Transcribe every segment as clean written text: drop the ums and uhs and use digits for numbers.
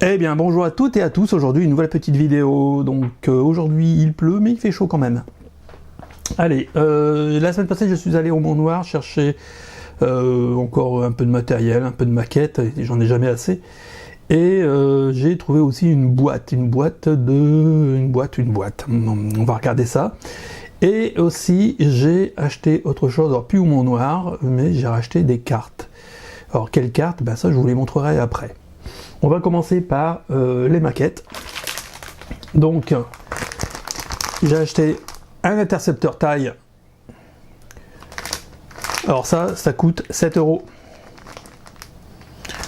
Eh bien bonjour à toutes et à tous, aujourd'hui une nouvelle petite vidéo, donc aujourd'hui il pleut mais il fait chaud quand même. Allez, la semaine passée je suis allé au Mont Noir chercher encore un peu de matériel, un peu de maquettes, j'en ai jamais assez. Et j'ai trouvé aussi une boîte, on va regarder ça. Et aussi j'ai acheté autre chose, alors plus au Mont Noir, mais j'ai racheté des cartes. Alors quelles cartes? Ben ça je vous les montrerai après. On va commencer par les maquettes. Donc, j'ai acheté un intercepteur taille. Alors ça coûte 7 €.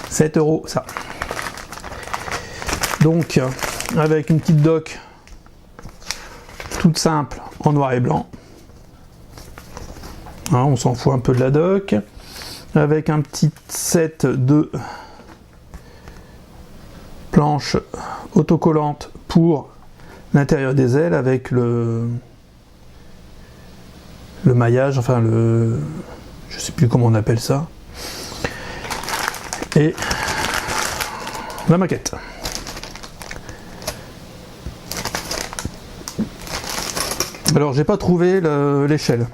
7 € ça. Donc, avec une petite dock toute simple en noir et blanc. Hein, on s'en fout un peu de la dock. Avec un petit set de planche autocollante pour l'intérieur des ailes avec le maillage, enfin je sais plus comment on appelle ça, et la maquette. Alors j'ai pas trouvé l'échelle,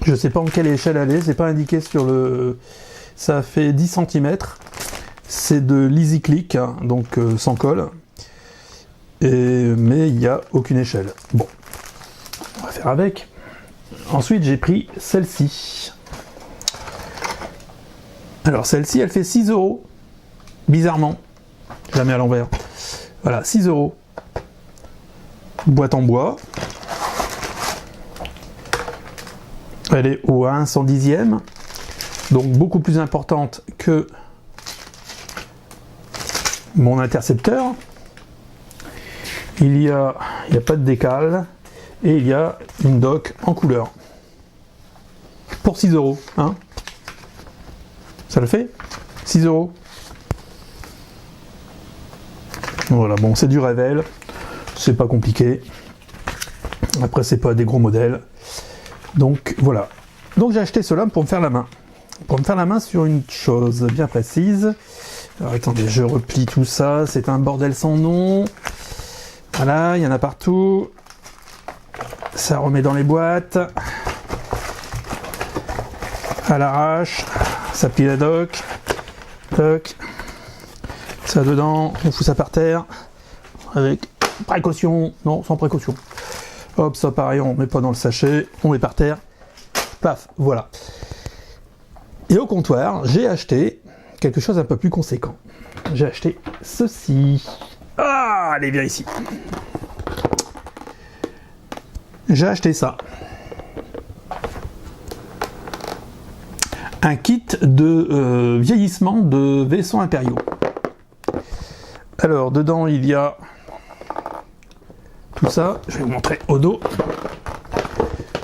je sais pas en quelle échelle elle est, c'est pas indiqué sur le... Ça fait 10 cm. C'est de l'Easy Click, hein, donc sans colle, mais il n'y a aucune échelle. Bon, on va faire avec. Ensuite, j'ai pris celle-ci. Alors, celle-ci, elle fait 6 €. Bizarrement, jamais à l'envers. Voilà, 6 €. Boîte en bois. Elle est au 1/110e, donc beaucoup plus importante que mon intercepteur. Il y a pas de décal et il y a une dock en couleur pour 6 €, hein. Ça le fait 6 €. Voilà, bon, c'est du Revell, c'est pas compliqué. Après, c'est pas des gros modèles, donc voilà. Donc j'ai acheté cela pour me faire la main, sur une chose bien précise. Alors attendez, je replie tout ça, c'est un bordel sans nom. Voilà, il y en a partout. Ça remet dans les boîtes. À l'arrache, ça plie la dock. Toc. Ça dedans, on fout ça par terre. Avec précaution, non, sans précaution. Hop, ça pareil, on met pas dans le sachet, on met par terre. Paf, voilà. Et au comptoir, j'ai acheté quelque chose un peu plus conséquent. J'ai acheté ceci. Ah, allez, viens ici. J'ai acheté ça. Un kit de vieillissement de vaisseaux impériaux. Alors, dedans, il y a tout ça. Je vais vous montrer au dos.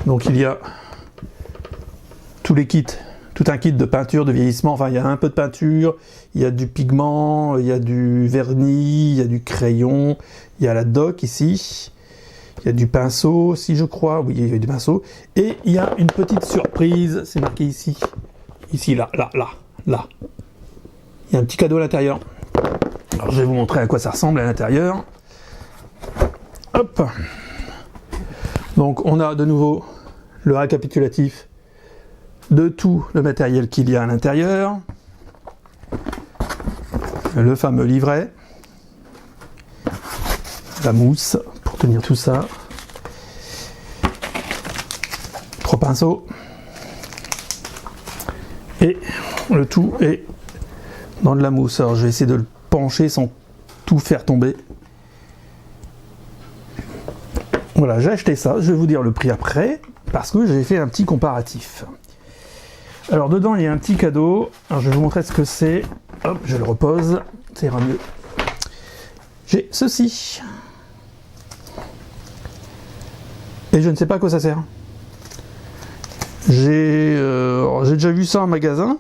Donc, il y a tous les kits. Tout un kit de peinture, de vieillissement, enfin il y a un peu de peinture, il y a du pigment, il y a du vernis, il y a du crayon, il y a la dock ici, il y a du pinceau aussi je crois, oui il y a du pinceau, et il y a une petite surprise, c'est marqué ici, là. Il y a un petit cadeau à l'intérieur. Alors je vais vous montrer à quoi ça ressemble à l'intérieur. Hop. Donc on a de nouveau le récapitulatif de tout le matériel qu'il y a à l'intérieur, le fameux livret, la mousse pour tenir tout ça, 3 pinceaux, et le tout est dans de la mousse. Alors je vais essayer de le pencher sans tout faire tomber. Voilà, j'ai acheté ça, je vais vous dire le prix après, parce que j'ai fait un petit comparatif. Alors dedans il y a un petit cadeau, alors je vais vous montrer ce que c'est, hop je le repose, ça ira mieux. J'ai ceci, et je ne sais pas à quoi ça sert. J'ai déjà vu ça en magasin,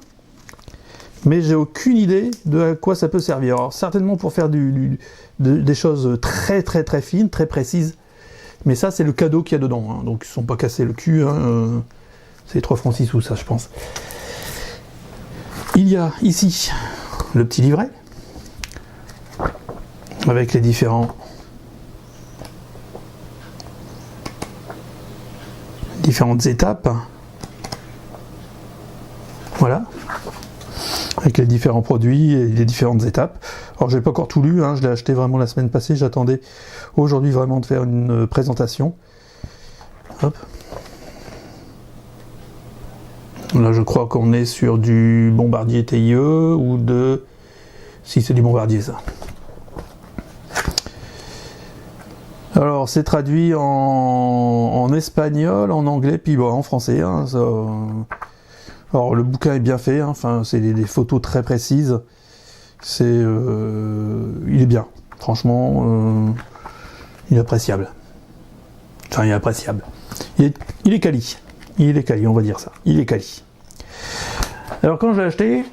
mais j'ai aucune idée de à quoi ça peut servir. Alors certainement pour faire des choses très fines, très précises, mais ça c'est le cadeau qu'il y a dedans, hein. Donc ils ne sont pas cassés le cul, hein. C'est 3 francs 6 sous ça je pense. Il y a ici le petit livret. avec les différentes étapes. Voilà. Avec les différents produits et les différentes étapes. Alors j'ai pas encore tout lu, hein, je l'ai acheté vraiment la semaine passée, j'attendais aujourd'hui vraiment de faire une présentation. Hop. Là je crois qu'on est sur du Bombardier TIE ou de... Si c'est du Bombardier ça. Alors c'est traduit en espagnol, en anglais, puis bon, en français. Hein, ça... Alors le bouquin est bien fait, hein, enfin c'est des photos très précises. C'est, il est bien, franchement, il est appréciable. Enfin il est appréciable. Il est quali, on va dire ça. Il est quali. Alors quand je l'ai acheté,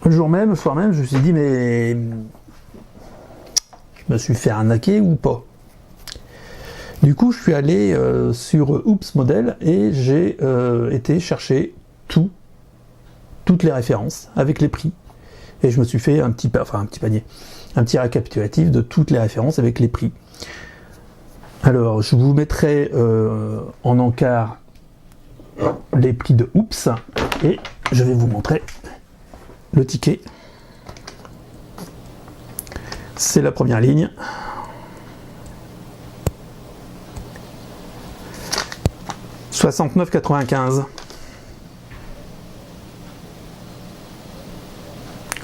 le jour même, le soir même, je me suis dit mais je me suis fait arnaquer ou pas. Du coup, je suis allé sur Oops Model et j'ai été chercher toutes les références avec les prix. Et je me suis fait un petit récapitulatif de toutes les références avec les prix. Alors, je vous mettrai en encart les prix de Oops et je vais vous montrer le ticket. C'est la première ligne. « 69,95 »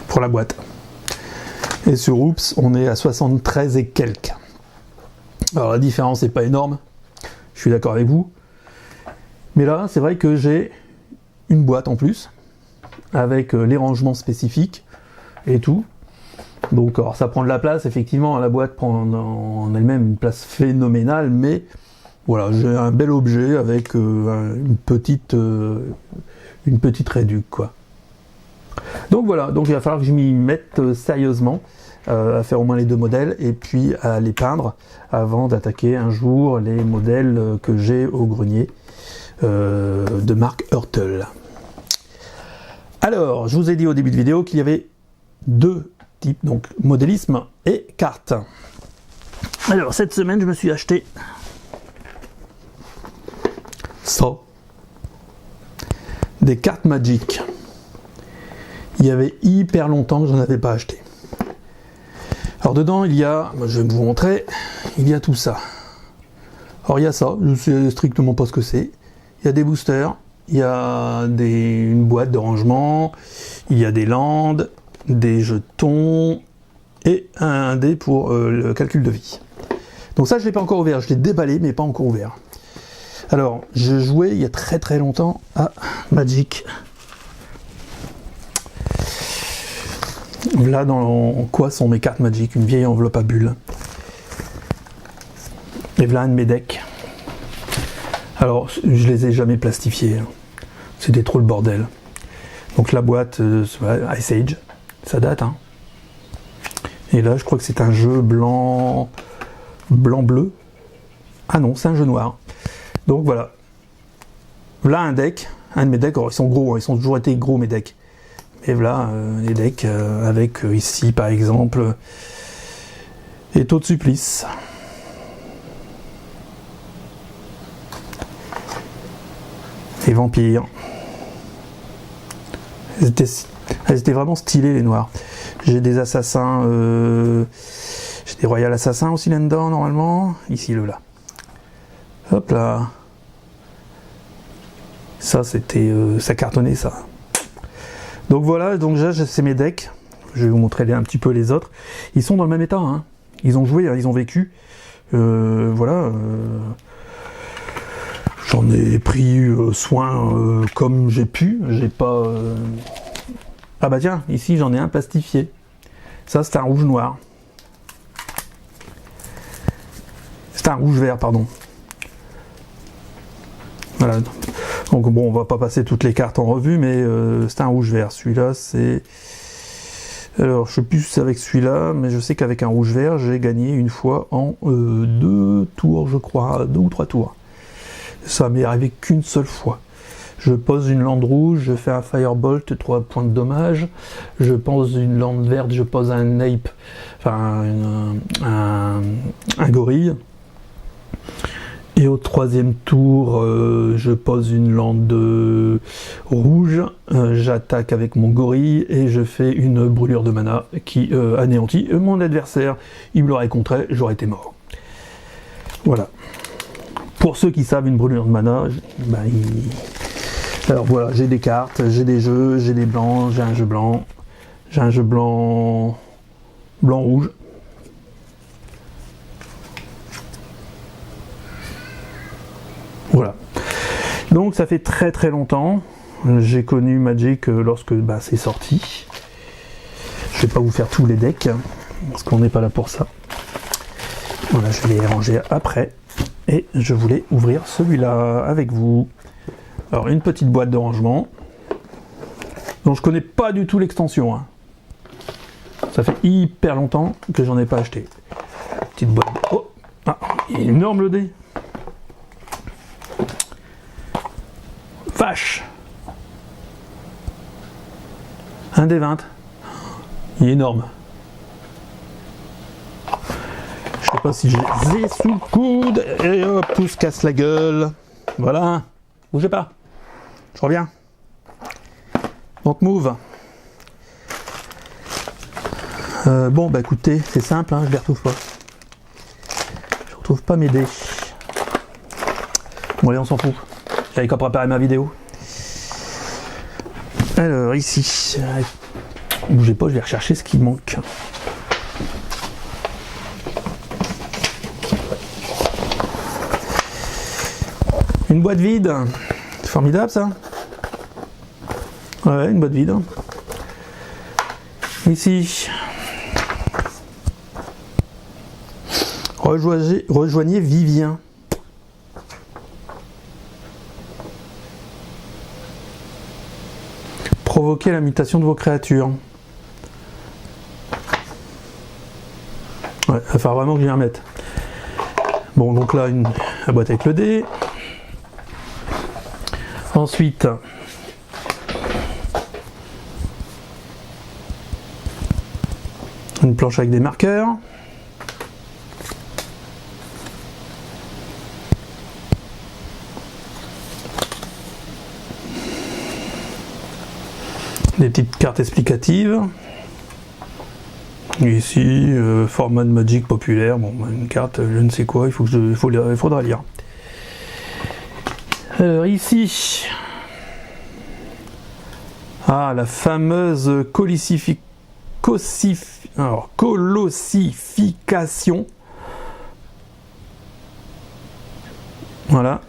pour la boîte. Et sur Oops, on est à 73 et quelques. Alors la différence n'est pas énorme, je suis d'accord avec vous. Mais là, c'est vrai que j'ai une boîte en plus, avec les rangements spécifiques et tout. Donc alors, ça prend de la place, effectivement, la boîte prend en elle-même une place phénoménale, mais voilà, j'ai un bel objet avec une petite réduc, quoi. Donc voilà, donc il va falloir que je m'y mette sérieusement, à faire au moins les deux modèles, et puis à les peindre, avant d'attaquer un jour les modèles que j'ai au grenier, de marque Hurtle. Alors, je vous ai dit au début de vidéo qu'il y avait deux types, donc modélisme et carte. Alors, cette semaine, je me suis acheté ça, des cartes Magic. Il y avait hyper longtemps que je n'en avais pas acheté. Alors dedans il y a, je vais vous montrer, il y a tout ça. Alors il y a ça, je ne sais strictement pas ce que c'est. Il y a des boosters, il y a une boîte de rangement, il y a des landes, des jetons et un dé pour le calcul de vie. Donc ça je ne l'ai pas encore ouvert, je l'ai déballé mais pas encore ouvert. Alors, je jouais il y a très très longtemps à Magic. Là, dans quoi sont mes cartes Magic? Une vieille enveloppe à bulles. Et voilà un de mes decks. Alors, je les ai jamais plastifiés. C'était trop le bordel. Donc la boîte, Ice Age, ça date. Hein. Et là, je crois que c'est un jeu blanc-bleu. Ah non, c'est un jeu noir. Donc voilà, là un deck, un de mes decks, alors ils sont gros, hein, ils ont toujours été gros mes decks. Et voilà les decks avec ici par exemple, Étau de supplice. Les vampires. Elles étaient vraiment stylées les noirs. J'ai des assassins, j'ai des royal assassins aussi là-dedans normalement. Ici le là. Hop là. Ça c'était ça cartonnait ça. Donc voilà, donc là c'est mes decks. Je vais vous montrer un petit peu les autres. Ils sont dans le même état, hein. Ils ont joué, hein, ils ont vécu. Voilà. J'en ai pris soin comme j'ai pu. J'ai pas. Ah bah tiens, ici j'en ai un plastifié. Ça c'est un rouge noir. C'est un rouge vert, pardon. Voilà. Donc bon, on va pas passer toutes les cartes en revue, mais c'est un rouge vert. Celui-là, c'est... Alors, je sais plus si c'est avec celui-là, mais je sais qu'avec un rouge vert, j'ai gagné une fois en 2 tours, je crois, 2 ou 3 tours. Ça m'est arrivé qu'une seule fois. Je pose une lande rouge, je fais un firebolt, 3 points de dommage. Je pose une lande verte, je pose un ape, enfin un gorille. Et au troisième tour, je pose une lande rouge, j'attaque avec mon gorille et je fais une brûlure de mana qui anéantit mon adversaire. Il me l'aurait contré, j'aurais été mort. Voilà. Pour ceux qui savent une brûlure de mana, alors voilà, j'ai des cartes, j'ai des jeux, j'ai des blancs, j'ai un jeu blanc, j'ai un jeu blanc, blanc-rouge. Voilà. Donc ça fait très très longtemps. J'ai connu Magic lorsque c'est sorti. Je vais pas vous faire tous les decks, parce qu'on n'est pas là pour ça. Voilà, je vais les ranger après. Et je voulais ouvrir celui-là avec vous. Alors une petite boîte de rangement, dont je connais pas du tout l'extension. Hein. Ça fait hyper longtemps que j'en ai pas acheté. Petite boîte. Oh, ah, énorme le dé. Vache. Un des 20. Il est énorme. Je sais pas si je les ai sous le coude. Et hop, tout se casse la gueule. Voilà. Bougez pas. Je reviens. Donc move. Bon bah écoutez, c'est simple, hein, je les retrouve pas. Je retrouve pas mes dés. Bon allez, on s'en fout. J'avais qu'à préparer ma vidéo. Alors ici. Bougez pas, je vais rechercher ce qui manque. Une boîte vide. C'est formidable ça. Ouais, une boîte vide. Ici. Rejoignez Vivien. Provoquez la mutation de vos créatures. Ouais, il va falloir vraiment que je m'y remette. Bon, donc là, la boîte avec le dé. Ensuite, une planche avec des marqueurs. Des petites cartes explicatives. Ici, format de Magic populaire. Bon, une carte, je ne sais quoi, il faudra lire. Alors ici, la fameuse colossification. Voilà.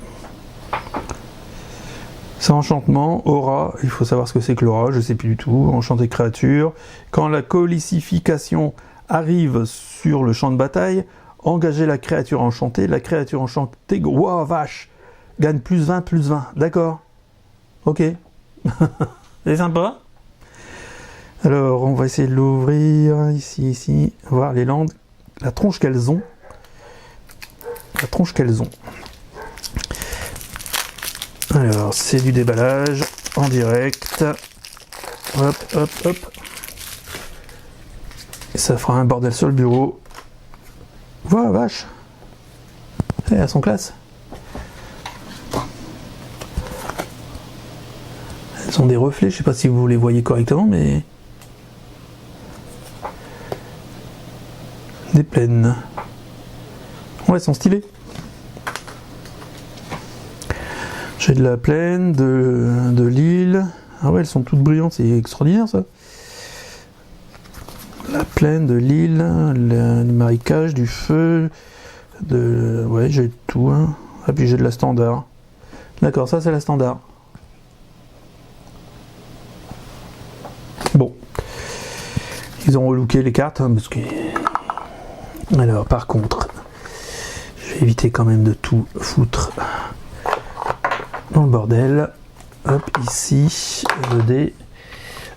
C'est enchantement, aura, il faut savoir ce que c'est que l'aura, je sais plus du tout, enchanter créature. Quand la colissification arrive sur le champ de bataille, engagez la créature enchantée, wow, vache, gagne plus 20, d'accord. Ok. C'est sympa. Alors, on va essayer de l'ouvrir, ici, voir les landes, la tronche qu'elles ont. Alors, c'est du déballage en direct. Hop. Et ça fera un bordel sur le bureau. Voilà, vache. Elles sont classe. Elles ont des reflets, je sais pas si vous les voyez correctement, mais... Des plaines. Ouais, elles sont stylées. J'ai de la plaine, de l'île. Ah ouais, elles sont toutes brillantes, c'est extraordinaire ça. La plaine, de l'île, le marécage, du feu, ouais, j'ai tout. Hein. Ah, puis j'ai de la standard. D'accord, ça c'est la standard. Bon. Ils ont relooké les cartes, hein, parce que... Alors, par contre, je vais éviter quand même de tout foutre dans le bordel. Hop, ici, le dé.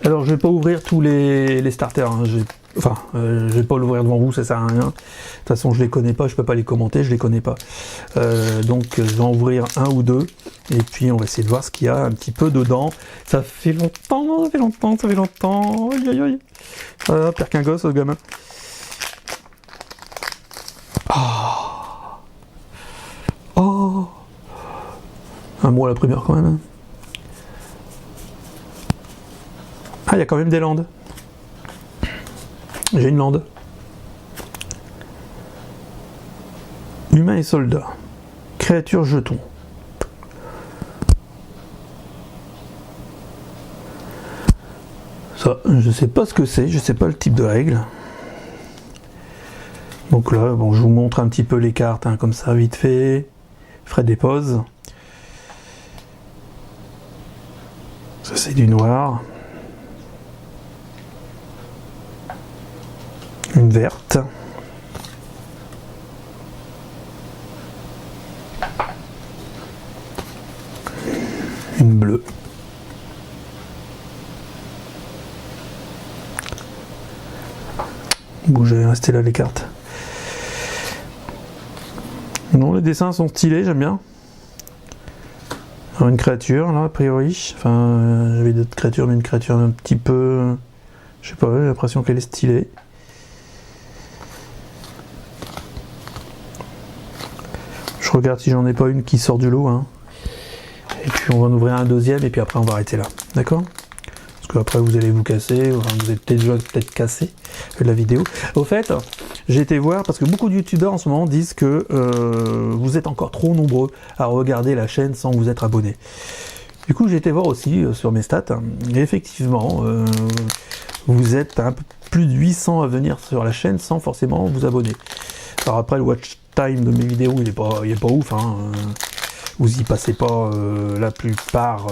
Alors, je vais pas ouvrir tous les starters, hein. J'ai Enfin, je vais pas l'ouvrir devant vous, ça sert à rien. De toute façon, je les connais pas, je peux pas les commenter, je les connais pas. Donc, je vais en ouvrir un ou deux, et puis on va essayer de voir ce qu'il y a un petit peu dedans. Ça fait longtemps, ça fait longtemps, ça fait longtemps. Aïe, aïe, aïe. Ah, pire qu'un gosse, ce gamin. Ah. Oh. Un mot à la primeur quand même. Hein. Ah, il y a quand même des landes. J'ai une lande. Humain et soldat. Créature jeton. Ça, je sais pas ce que c'est, je sais pas le type de règle. Donc là, bon, je vous montre un petit peu les cartes, hein, comme ça, vite fait. Je ferai des pauses. Ça, c'est du noir. Une verte. Une bleue. Bon, je vais rester là les cartes. Non, les dessins sont stylés, j'aime bien. Alors une créature, là, a priori. Enfin, j'avais d'autres créatures, mais une créature un petit peu... Je sais pas, j'ai l'impression qu'elle est stylée. Je regarde si j'en ai pas une qui sort du lot. Hein. Et puis on va en ouvrir un deuxième, et puis après on va arrêter là. D'accord ? Parce que après vous allez vous casser, enfin, vous êtes déjà peut-être cassé de la vidéo. Au fait, j'ai été voir, parce que beaucoup de youtubeurs en ce moment disent que vous êtes encore trop nombreux à regarder la chaîne sans vous être abonné. Du coup j'ai été voir aussi sur mes stats, et effectivement, vous êtes un peu plus de 800 à venir sur la chaîne sans forcément vous abonner. Alors après le watch time de mes vidéos il est pas ouf, hein. Vous y passez pas la plupart,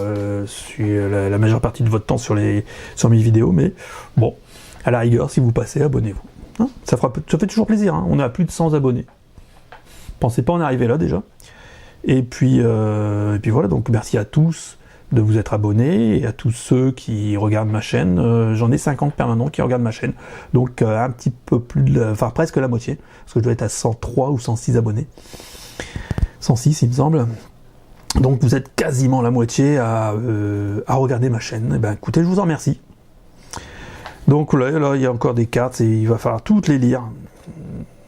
sur la majeure partie de votre temps sur mes vidéos, mais bon, à la rigueur, si vous passez, abonnez-vous. Hein, ça fait toujours plaisir, hein. On est à plus de 100 abonnés. Pensez pas en arriver là déjà. Et puis voilà, donc merci à tous de vous être abonnés, et à tous ceux qui regardent ma chaîne. J'en ai 50 permanents qui regardent ma chaîne, donc un petit peu plus, enfin presque la moitié, parce que je dois être à 103 ou 106 abonnés. 106 il me semble. Donc vous êtes quasiment la moitié à regarder ma chaîne. Et ben écoutez, je vous en remercie. Donc là il y a encore des cartes, et il va falloir toutes les lire.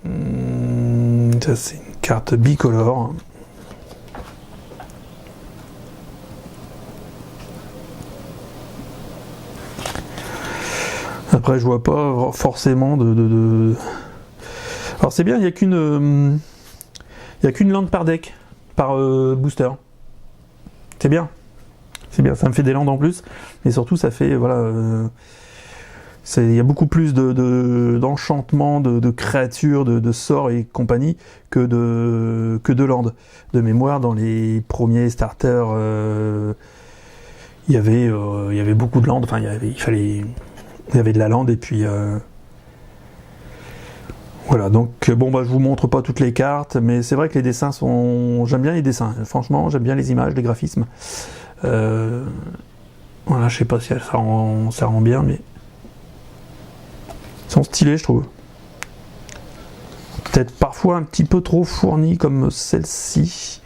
Ça c'est une carte bicolore. Après je vois pas forcément de... Alors c'est bien, il n'y a qu'une lande par deck, par booster. C'est bien, ça me fait des landes en plus, mais surtout ça fait, voilà, il y a beaucoup plus d'enchantements, de créatures, de sorts et compagnie que de landes. De mémoire, dans les premiers starters, il y avait beaucoup de landes, enfin il y avait de la lande, et puis... Voilà, donc bon, bah je vous montre pas toutes les cartes, mais c'est vrai que les dessins sont... J'aime bien les dessins, franchement, j'aime bien les images, les graphismes. Voilà, je sais pas si ça rend bien, mais... Ils sont stylés, je trouve. Peut-être parfois un petit peu trop fournis, comme celle-ci,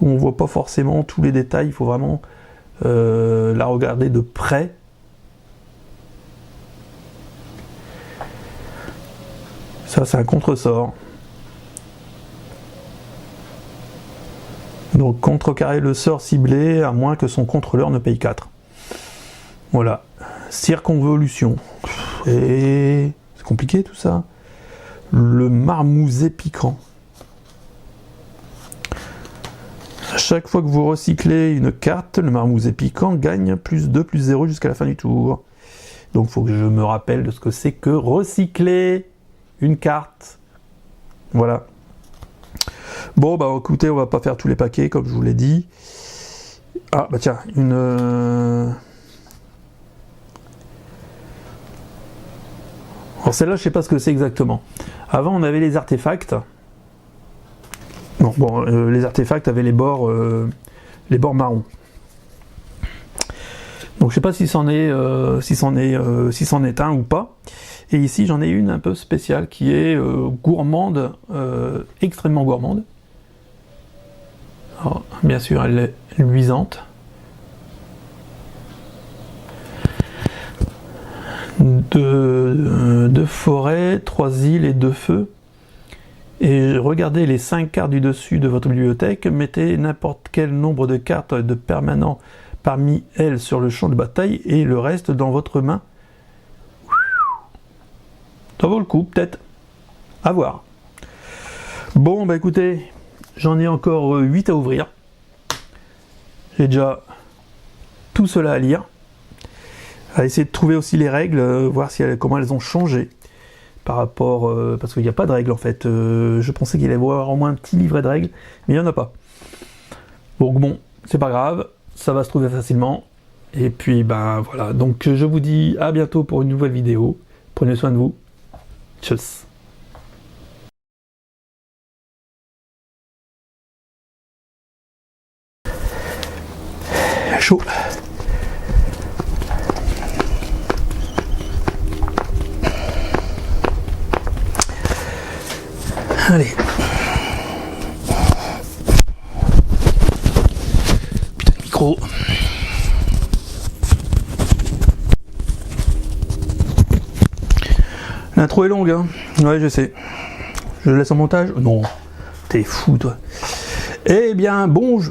où on voit pas forcément tous les détails, il faut vraiment la regarder de près. Ça, c'est un contresort. Donc, contrecarrer le sort ciblé, à moins que son contrôleur ne paye 4. Voilà. Circonvolution. Et... c'est compliqué tout ça. Le marmouset piquant. À chaque fois que vous recyclez une carte, le marmouset piquant gagne plus 2, plus 0 jusqu'à la fin du tour. Donc, il faut que je me rappelle de ce que c'est que recycler une carte. Voilà. Bon, bah écoutez, on va pas faire tous les paquets, comme je vous l'ai dit. Ah, bah tiens, une... Alors celle-là, je sais pas ce que c'est exactement. Avant, on avait les artefacts. Bon, les artefacts avaient les bords marrons. Donc je sais pas si c'en est un ou pas. Et ici j'en ai une un peu spéciale qui est gourmande, extrêmement gourmande. Alors, bien sûr elle est luisante. Deux forêts, 3 îles et 2 feux. Et regardez les 5 cartes du dessus de votre bibliothèque, mettez n'importe quel nombre de cartes de permanents parmi elles sur le champ de bataille et le reste dans votre main. Ça vaut le coup, peut-être. À voir. Bon, bah écoutez, j'en ai encore 8 à ouvrir. J'ai déjà tout cela à lire. À essayer de trouver aussi les règles, voir comment elles ont changé par rapport... parce qu'il n'y a pas de règles en fait. Je pensais qu'il allait y avoir au moins un petit livret de règles, mais il n'y en a pas. Donc bon, c'est pas grave, ça va se trouver facilement. Et puis ben voilà, donc je vous dis à bientôt pour une nouvelle vidéo. Prenez soin de vous. Tchuss. Chaud. Allez. Putain de micro. L'intro est longue, hein. Ouais, je sais. Je le laisse en montage? Non. T'es fou, toi. Eh bien, bon...